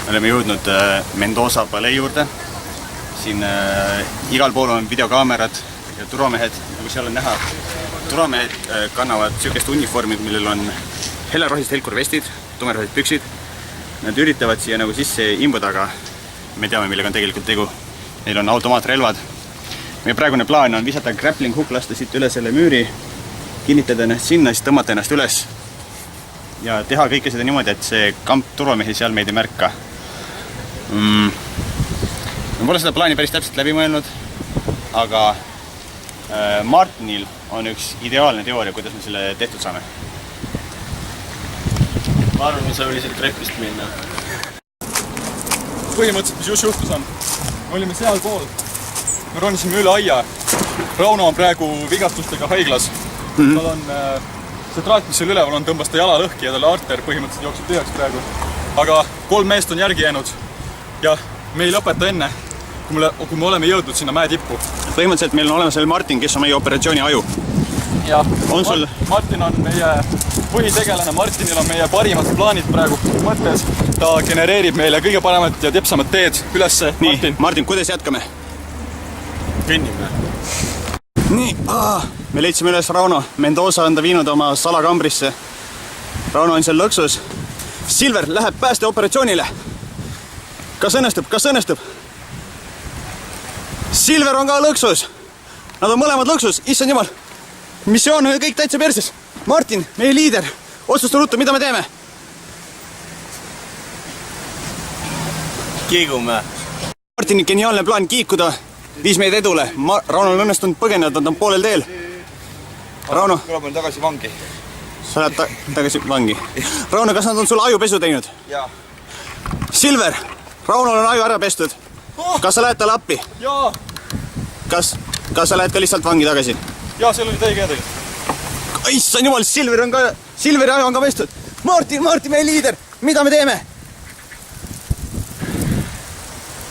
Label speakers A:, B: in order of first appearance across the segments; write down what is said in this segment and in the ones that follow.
A: oleme jõudnud Mendoza palee juurde. Siin igal pool on videokaamerad ja turvamehed, nagu seal on näha. Turvamehed kannavad sükest uniformid, millel on hellerohelised helkurvestid, tumerohelised püksid. Nad üritavad siia nagu sisse imbuda, aga me teame, millega on tegelikult tegu. Neil on automaatrelvad. Meie praegune plaan on visata grappling hook, lasta siit üle selle müüri, kinnitada ennast sinna, siis tõmmata ennast üles ja teha kõike seda niimoodi, et see kamp turvamehi seal meid ei märka. Me pole seda plaani päris täpselt läbi mõelnud, aga Martinil on üks ideaalne teooria, kuidas me selle tehtud saame.
B: Ma arvan, sa võli sealt trepist minna.
C: Põhimõtteliselt, mis just juhtus on, me olime seal pool. Me ronisime üle aia. Rauno on praegu vigastustega haiglas. Tal on see traat, mis seal üleval on, tõmbas ta jala lõhki ja talle arter põhimõtteliselt jookseb tühjaks praegu. Aga 3 meest on järgi jäänud ja me ei lõpeta enne, kui me oleme jõudnud sinna mäe tippu.
A: Põhimõtteliselt meil on olemas veel Martin, kes on meie operatsiooni aju.
C: Ja
A: sul...
C: Martin on meie põhitegelane, Martinil on meie parimad plaanid praegu mõttes. Ta genereerib meile kõige paremat ja tepsamad teed ülesse.
A: Nii, Martin, kuidas jätkame?
B: Kõnnime.
A: Nii, me leidsime üles Rauno. Mendoza on ta viinud oma salakambrisse. Rauno on seal lõksus. Silver läheb päästeoperatsioonile. Kas õnnestub? Silver on ka lõksus. Nad on mõlemad lõksus. Issand jumal. Missioon on kõik täitsa perses. Martin, meie liider. Otsusta ruttu, mida me teeme?
B: Kiigume.
A: Martini geniaalne plaan kiikuda viis meid edule. Rauno on õnnestunud põgeneda, ta on poolel teel. Rauno.
B: Tuleb on tagasi vangi.
A: Sa lähed tagasi vangi. Rauno, kas nad on sulle ajupesu teinud?
B: Jaa.
A: Silver, Raunol on aju ära pestud. Kas sa lähed talle appi?
C: Jaa.
A: Kas sa lähed ka lihtsalt vangi tagasi?
C: Jaa, seal oli teie käedel.
A: Issand jumal, Silveri aju on ka pestud. Martin, meie liider, mida me teeme?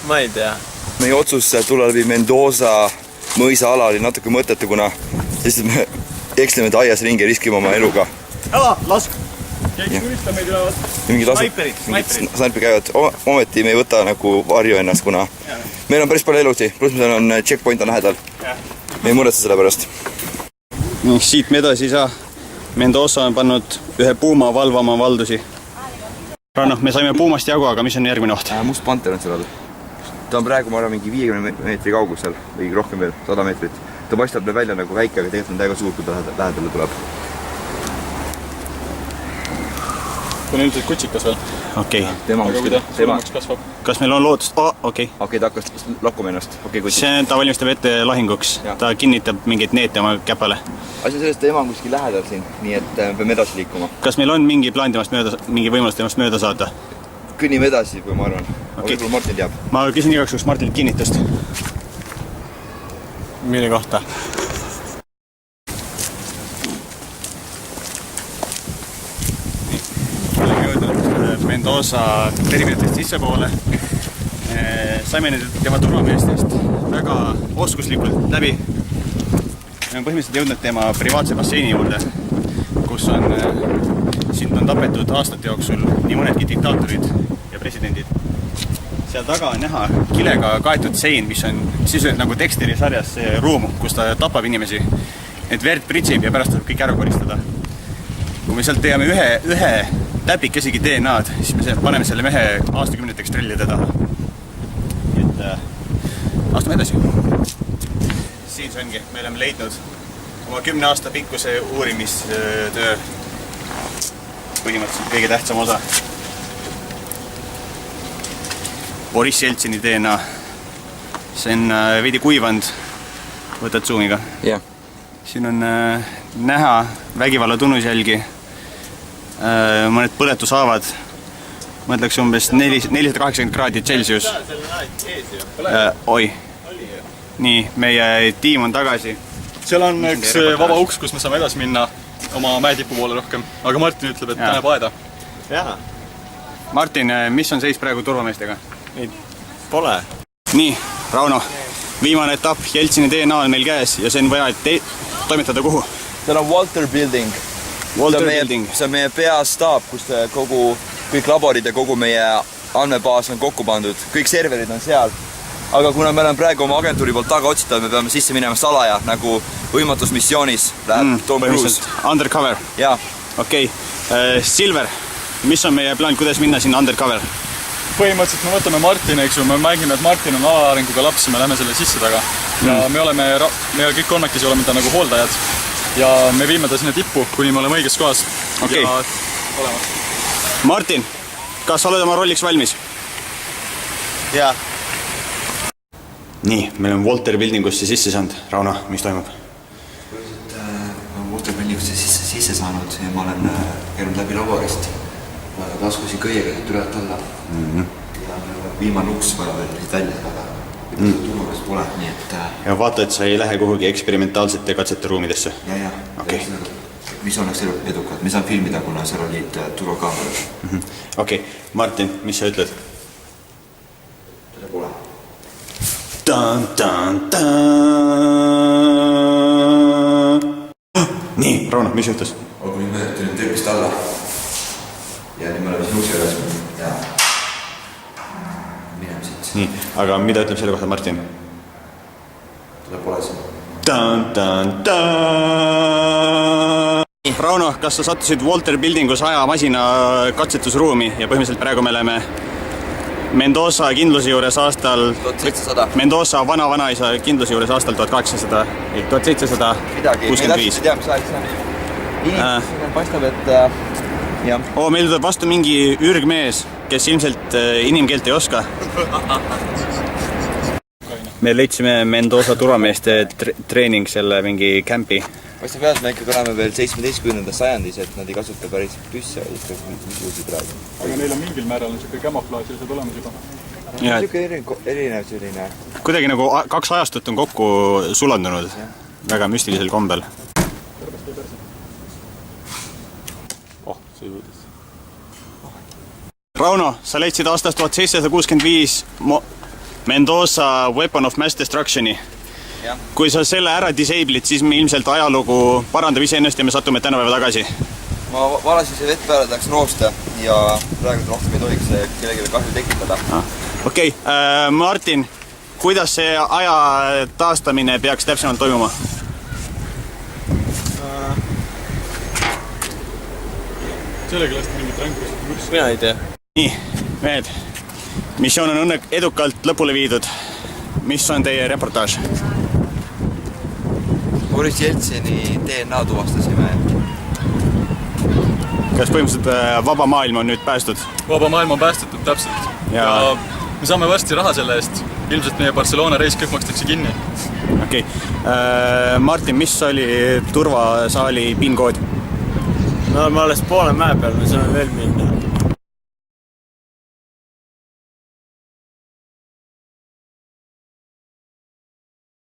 B: Ma ei tea.
D: Meie otsus tulla läbi Mendoza mõisa ala oli natuke mõttetu, kuna lihtsalt me eksleme aias ringi ja riskime oma eluga.
A: Lask!
C: Keegi tulistab meid ülevad.
D: Mingid snaiperid käivad. Ometi me ei võta nagu varju ennast, kuna meil on päris palju elusi, pluss meil on checkpoint on lähedal. Me ei muretse selle pärast.
A: Siit me edasi ei saa. Mendoza on pannud ühe puuma valvama valdusi. Rauno, me saime puumast jagu, aga mis on järgmine oht?
D: Must panter on seal all. Ta on praegu, ma arvan, mingi 50 meetri kaugusel või rohkem veel, 100 meetrit. Ta paistab välja nagu väike, aga tegelikult on täiega suur, kui ta lähedale tuleb.
C: Ta on ilmselt kutsikas veel.
A: Okei.
C: Aga kui ta suuremaks kasvab.
A: Kas meil on lootust? Okei,
D: ta hakkas lakkuma ennast.
A: Ta valmistab ette lahinguks. Ta kinnitab mingeid neete oma käpale.
D: Asi on sellest, ta ema on kuskil lähedal siin, nii et me peame edasi liikuma.
A: Kas meil on mingi võimalus temast mööda saada?
D: Kõnnime edasi, kui ma arvan. Võib-olla Martin teab.
A: Ma küsin igaks juhuks Martinilt kinnitust.
B: Mille kohta?
A: Oleme jõudnud Mendoza perimeetrist sisse poole. Saime tema turvameestest väga oskuslikult läbi. Me on põhimõtteliselt jõudnud tema privaatse basseini juurde, kus sind on tapetud aastate jooksul nii mõnedki diktaatorid ja presidendid. Seal taga on näha kilega kaetud sein, mis on sisuliselt nagu Dexteri sarjas see ruum, kus ta tapab inimesi. Et verd pritsib ja pärast tuleb kõik ära koristada. Kui me sealt teeme ühe täpikesegi DNA-d, siis me paneme selle mehe aastakümneteks trellide taha. Et astume edasi. Siin see ongi, me oleme leidnud oma 10 aasta pikkuse uurimistöö põhimõtteliselt kõige tähtsam osa. Boris Jeltsini DNA. See on veidi kuivand. Võtad zoomiga?
D: Jah.
A: Siin on näha vägivalla tunnusjälgi. Mõned põletushaavad. Ma ütleks umbes 480 kraadi Celsius. Oi. Nii, meie tiim on tagasi.
C: Seal on üks vaba uks, kus me saame edasi minna oma mäetipu poole rohkem. Aga Martin ütleb, et ta näeb aeda.
B: Jaa.
A: Martin, mis on seis praegu turvameestega?
B: Neid pole.
A: Nii, Rauno. Viimane etapp Jeltsini DNA on meil käes ja see on vaja toimetada kuhu?
D: See on Walter Building.
A: Walter Building.
D: See on meie peastaab, kus kõik laborid ja kogu meie andmebaas on kokku pandud, kõik serverid on seal. Aga kuna me oleme praegu oma agentuuri poolt taga otsitav, me peame sisse minema salaja, nagu võimatusmissioonis läheb Tom Cruise.
A: Undercover.
D: Jaa.
A: Okei. Silver, mis on meie plaan, kuidas minna sinna undercover?
C: Põhimõtteliselt me võtame Martin, eks ju, me mängime, et Martin on alaarenguga laps ja me lähme selle sisse taga. Ja me kõik kolmekesi oleme ta nagu hooldajad. Ja me viime ta sinna tippu, kuni me oleme õiges kohas.
A: Okei.
C: Ja olemas.
A: Martin, kas sa oled oma rolliks valmis?
B: Jaa.
A: Nii, meil on Walter Buildingusse sisse saanud. Rauno, mis toimub?
D: Ma olen Walter Buildingusse sisse saanud ja ma olen käinud läbi lauarist. Ma laskusin kõiega ülelt alla. Ja viimane uks vaja veel välja saada. Turvaliselt pole, nii et...
A: Ja vaata, et sa ei lähe kuhugi eksperimentaalsete katsete ruumidesse.
D: Ja.
A: Okei.
D: Mis oleks edukad? Me saan filmida, kuna seal olid turvakaamerad.
A: Okei. Martin, mis sa ütled?
D: Seda pole.
A: Nii, Rauno, mis juhtus?
D: Kui me tulime trepist alla ja nüüd me oleme siin ukse üles ja mineme siit.
A: Nii, aga mida ütleb selle kohta Martin?
D: Teda pole siin.
A: Rauno, kas sa sattusid Walter Buildingus ajamasina katsetusruumi ja põhimõtteliselt praegu me oleme Mendoza kindluse juures aastal...
D: 1700.
A: Mendoza vana-vanaisa kindluse juures aastal 1765.
D: Midagi, me täpselt ei tea, mis aeg see on. Inimesed paistab, et... jah.
A: Meil tuleb vastu mingi ürgmees, kes ilmselt inimkeelt ei oska. Me leidsime Mendoza turvameeste treening selle mingi kämpi.
D: Paistab jah, et me ikkagi oleme veel 17. sajandis, et nad ei kasuta päris püsse, ikka misusi praegu.
C: Aga neil on mingil määral niisugune kämaflaas ja see tulemus juba.
D: Niisugune erinev selline...
A: Kuidagi nagu 2 ajastut on kokku sulandunud. Väga müstilisel kombel.
C: See jõudis.
A: Rauno, sa leidsid aastast 1765 Mendoza Weapon of Mass Destructioni. Kui sa selle ära disable'id, siis me ilmselt ajalugu parandab iseennast ja me satume tänapäeva tagasi.
D: Ma valasin see vett peale, tahaks roosta ja praegu rohkem ei tohiks kellelegi kahju tekitada.
A: Okei, Martin, kuidas see aja taastamine peaks täpsemalt toimuma?
C: Sellega lasti mingit ränkusest.
B: Mina ei tea.
A: Nii, mehed, missioon on edukalt lõpule viidud. Mis on teie reportaaž?
D: Boris Jeltsini DNA tuvastasime.
A: Kas põhimõtteliselt vaba maailm on nüüd päästud?
C: Vaba maailm on päästetud, täpselt. Ja me saame varsti raha selle eest. Ilmselt meie Barcelona reis kõik makstakse kinni.
A: Okei. Martin, mis oli turvasaali PIN-kood?
B: Me oleme alles poole mäe peal, me saame veel minna.